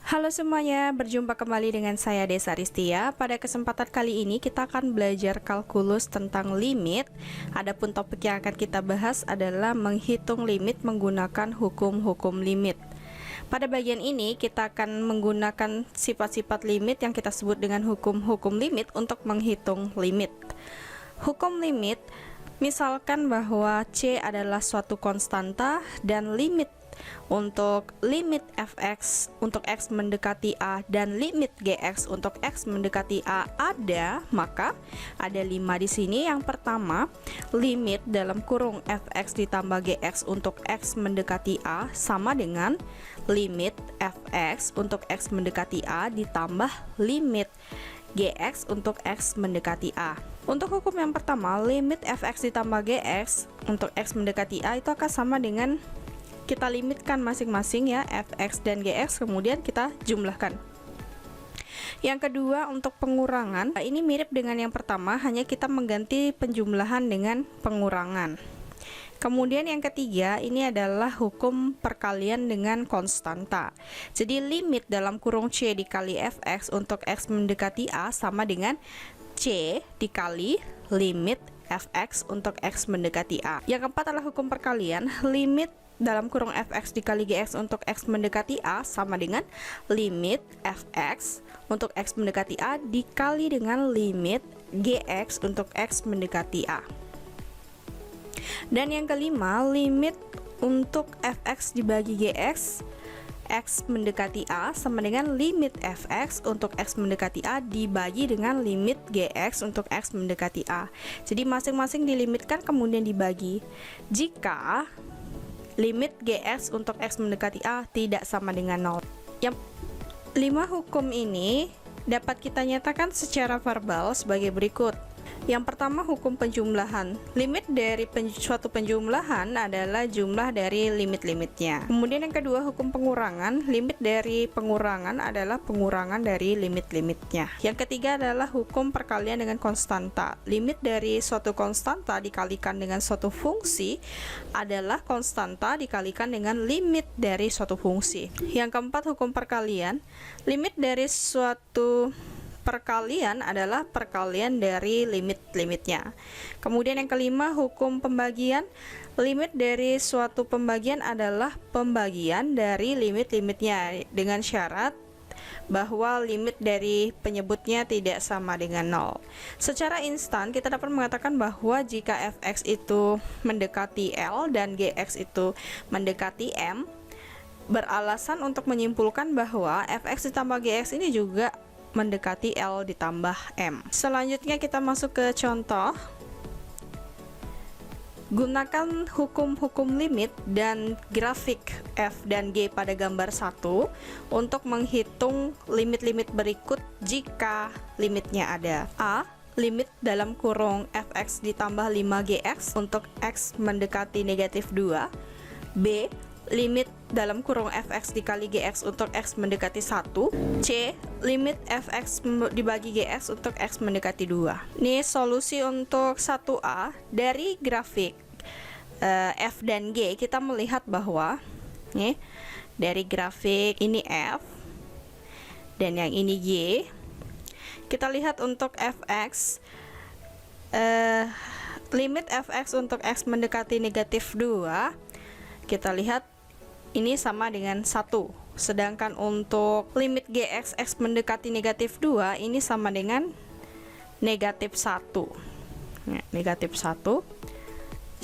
Halo semuanya, berjumpa kembali dengan saya Desa Ristia. Pada kesempatan kali ini kita akan belajar kalkulus tentang limit. Adapun topik yang akan kita bahas adalah menghitung limit menggunakan hukum-hukum limit. Pada bagian ini kita akan menggunakan sifat-sifat limit yang kita sebut dengan hukum-hukum limit untuk menghitung limit. Hukum limit, misalkan bahwa C adalah suatu konstanta dan limit untuk limit fx untuk x mendekati a dan limit gx untuk x mendekati a ada, maka ada 5 di sini. Yang pertama, limit dalam kurung fx ditambah gx untuk x mendekati a sama dengan limit fx untuk x mendekati a ditambah limit gx untuk x mendekati a. Untuk hukum yang pertama, limit fx ditambah gx untuk x mendekati a itu akan sama dengan kita limitkan masing-masing ya, fx dan gx, kemudian kita jumlahkan. Yang kedua, untuk pengurangan, ini mirip dengan yang pertama, hanya kita mengganti penjumlahan dengan pengurangan. Kemudian yang ketiga, ini adalah hukum perkalian dengan konstanta. Jadi limit dalam kurung C dikali fx untuk x mendekati a sama dengan C dikali limit fx untuk x mendekati a. Yang keempat adalah hukum perkalian, limit dalam kurung fx dikali gx untuk x mendekati a sama dengan limit fx untuk x mendekati a dikali dengan limit gx untuk x mendekati a. Dan yang kelima, limit untuk fx dibagi gx x mendekati a sama dengan limit fx untuk x mendekati a dibagi dengan limit gx untuk x mendekati a. Jadi masing-masing dilimitkan kemudian dibagi. Jika limit gx untuk x mendekati a tidak sama dengan 0. Yang 5 hukum ini dapat kita nyatakan secara verbal sebagai berikut. Yang pertama, hukum penjumlahan. Limit dari suatu penjumlahan adalah jumlah dari limit-limitnya. Kemudian yang kedua, hukum pengurangan. Limit dari pengurangan adalah pengurangan dari limit-limitnya. Yang ketiga adalah hukum perkalian dengan konstanta. Limit dari suatu konstanta dikalikan dengan suatu fungsi adalah konstanta dikalikan dengan limit dari suatu fungsi. Yang keempat, hukum perkalian. Limit dari suatu perkalian adalah perkalian dari limit-limitnya. Kemudian yang kelima, hukum pembagian. Limit dari suatu pembagian adalah pembagian dari limit-limitnya dengan syarat bahwa limit dari penyebutnya tidak sama dengan 0. Secara instan kita dapat mengatakan bahwa jika fx itu mendekati L dan gx itu mendekati M, beralasan untuk menyimpulkan bahwa fx ditambah gx ini juga mendekati L ditambah M. Selanjutnya kita masuk ke contoh. Gunakan hukum-hukum limit dan grafik F dan G pada gambar 1 untuk menghitung limit-limit berikut jika limitnya ada. A. Limit dalam kurung fx ditambah 5gx untuk x mendekati negatif 2. B. Limit dalam kurung fx dikali gx untuk x mendekati 1. C. Limit fx dibagi gx untuk x mendekati 2. Ini solusi untuk 1A. Dari grafik F dan G kita melihat bahwa nih, dari grafik ini F dan yang ini G, kita lihat untuk fx, limit fx untuk x mendekati negatif 2 kita lihat ini sama dengan 1, sedangkan untuk limit gx x mendekati negatif 2 ini sama dengan negatif 1. Nah, negatif 1.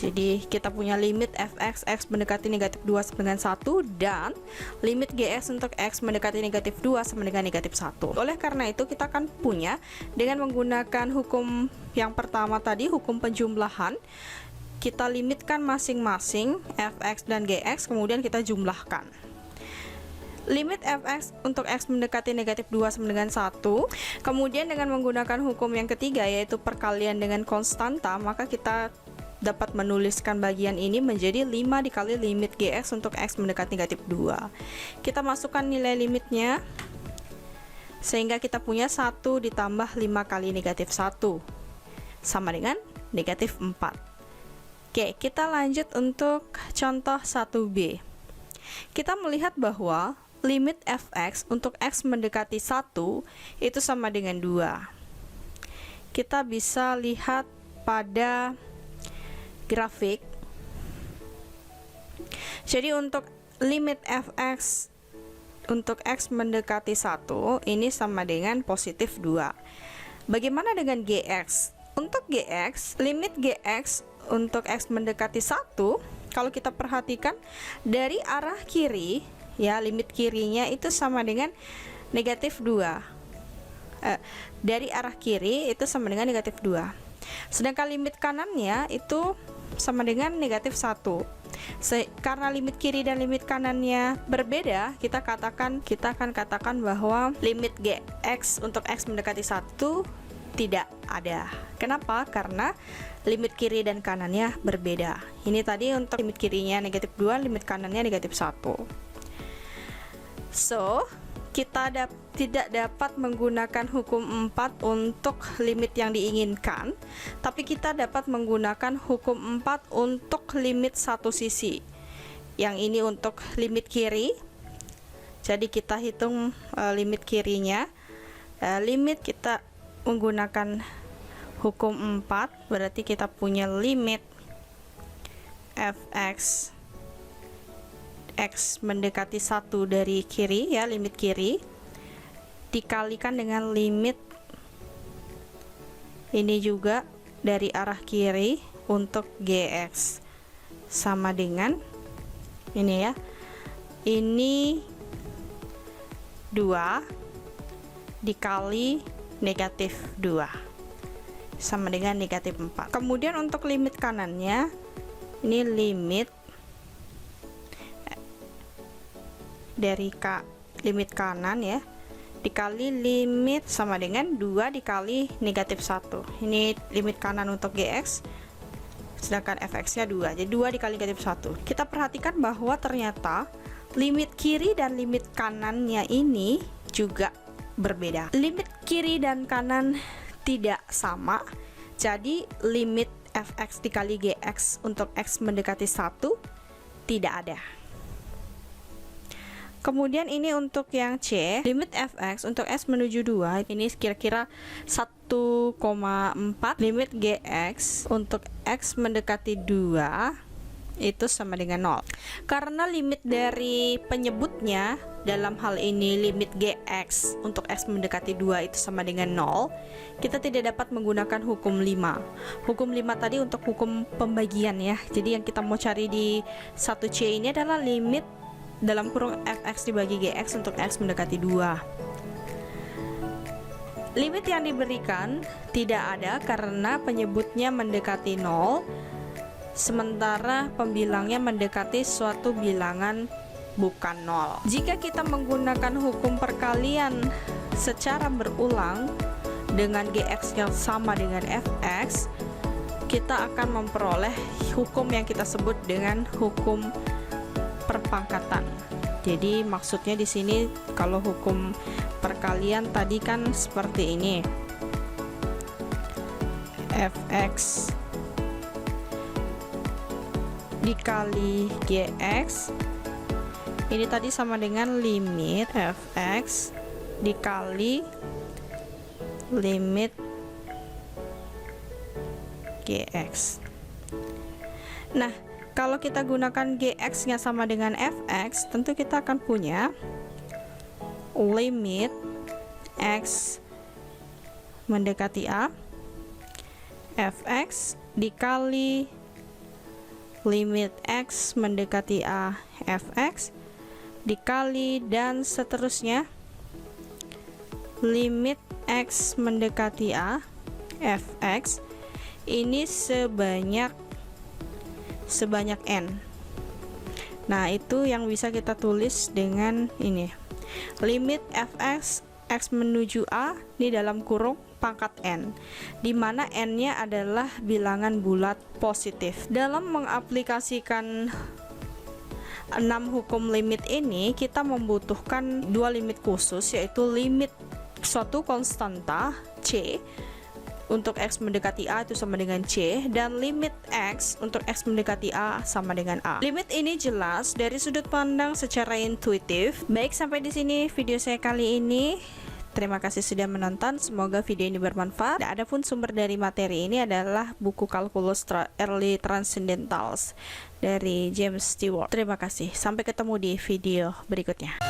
Jadi kita punya limit fx x mendekati negatif 2 sama dengan 1 dan limit gx untuk x mendekati negatif 2 sama dengan negatif 1. Oleh karena itu kita akan punya dengan menggunakan hukum yang pertama tadi, hukum penjumlahan. Kita limitkan masing-masing fx dan gx, kemudian kita jumlahkan. Limit fx untuk x mendekati negatif 2 sama dengan 1. Kemudian dengan menggunakan hukum yang ketiga yaitu perkalian dengan konstanta, maka kita dapat menuliskan bagian ini menjadi 5 dikali limit gx untuk x mendekati negatif 2. Kita masukkan nilai limitnya sehingga kita punya 1 ditambah 5 kali negatif 1 sama dengan negatif 4. Oke, kita lanjut untuk contoh 1B. Kita melihat bahwa limit fx untuk x mendekati 1 itu sama dengan 2. Kita bisa lihat pada grafik. Jadi untuk limit fx untuk x mendekati 1 ini sama dengan positif 2. Bagaimana dengan gx? Untuk gx, limit gx untuk x mendekati 1, kalau kita perhatikan dari arah kiri, ya, limit kirinya itu sama dengan negatif 2. Dari arah kiri itu sama dengan negatif 2. Sedangkan limit kanannya itu sama dengan negatif 1. Karena limit kiri dan limit kanannya berbeda, kita akan katakan bahwa limit gx untuk x mendekati 1 tidak ada. Kenapa? Karena limit kiri dan kanannya berbeda. Ini tadi untuk limit kirinya negatif 2, limit kanannya negatif 1. So, kita tidak dapat menggunakan hukum 4 untuk limit yang diinginkan, tapi kita dapat menggunakan hukum 4 untuk limit satu sisi. Yang ini untuk limit kiri. Jadi kita hitung limit kirinya. Limit kita menggunakan hukum 4, berarti kita punya limit fx x mendekati 1 dari kiri, ya, limit kiri dikalikan dengan limit ini juga dari arah kiri untuk gx sama dengan ini, ya, ini 2 dikali negatif 2 sama dengan negatif 4. Kemudian untuk limit kanannya, ini limit dari limit kanan, ya, dikali limit sama dengan 2 dikali negatif 1. Ini limit kanan untuk gx, sedangkan fx nya 2, jadi 2 dikali negatif 1. Kita perhatikan bahwa ternyata limit kiri dan limit kanannya ini juga berbeda. Limit kiri dan kanan tidak sama, jadi limit fx dikali gx untuk x mendekati 1 tidak ada. Kemudian ini untuk yang C, limit fx untuk x menuju 2 ini kira-kira 1,4, limit gx untuk x mendekati 2 itu sama dengan 0. Karena limit dari penyebutnya dalam hal ini limit gx untuk x mendekati 2 itu sama dengan 0, kita tidak dapat menggunakan hukum 5. Hukum 5 tadi untuk hukum pembagian, ya. Jadi yang kita mau cari di 1C ini adalah limit dalam kurung fx dibagi gx untuk x mendekati 2. Limit yang diberikan tidak ada karena penyebutnya mendekati 0, sementara pembilangnya mendekati suatu bilangan bukan 0. Jika kita menggunakan hukum perkalian secara berulang dengan gx yang sama dengan fx, kita akan memperoleh hukum yang kita sebut dengan hukum perpangkatan. Jadi maksudnya di sini kalau hukum perkalian tadi kan seperti ini. Fx dikali gx ini tadi sama dengan limit fx dikali limit gx. Nah, kalau kita gunakan gx nya sama dengan fx, tentu kita akan punya limit x mendekati a fx dikali limit x mendekati a fx dikali dan seterusnya limit x mendekati a fx ini sebanyak n. Nah, itu yang bisa kita tulis dengan ini. Limit fx x menuju a di dalam kurung pangkat n, di mana n-nya adalah bilangan bulat positif. Dalam mengaplikasikan 6 hukum limit ini, kita membutuhkan 2 limit khusus, yaitu limit suatu konstanta C untuk X mendekati A itu sama dengan C, dan limit X untuk X mendekati A sama dengan A. Limit ini jelas dari sudut pandang secara intuitif. Baik, sampai di sini video saya kali ini. Terima kasih sudah menonton, semoga video ini bermanfaat. Dan adapun sumber dari materi ini adalah buku Calculus Early Transcendentals dari James Stewart. Terima kasih, sampai ketemu di video berikutnya.